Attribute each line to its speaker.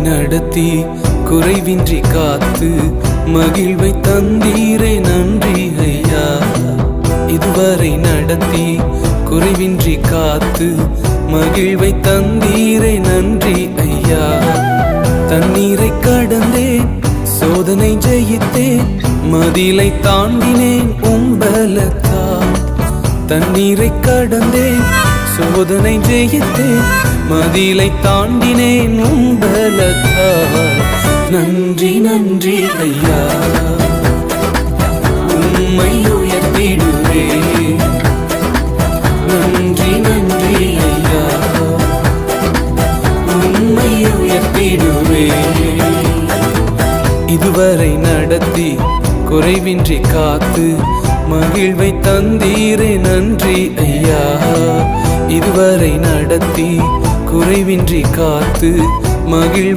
Speaker 1: நடத்தி குறைவின்றி காத்து மகிழ்வை தந்தீரே நன்றி ஐயா. இதுவரை நடத்தி குறைவின்றி காத்து மகிழ்வை தந்தீரே நன்றி ஐயா. தண்ணீரை கடந்தேன், சோதனை ஜெயித்தேன், மதிலை தாண்டினேன் உம்பலத்தால். தண்ணீரை கடந்தேன், சோதனை ஜெயித்தேன், மதிலை தாண்டினேன் உம்பலத்தால். நன்றி நன்றி ஐயா, உம்மை உயர்த்திடுவேன். நன்றி நன்றி ஐயா, உம்மை உயர்த்திடுவேன். இதுவரை நடத்தி குறைவின்றி காத்து மகிழ்வை தந்தீரே நன்றி ஐயா. இதுவரை நடத்தி குறைவின்றி காத்து மகிழ்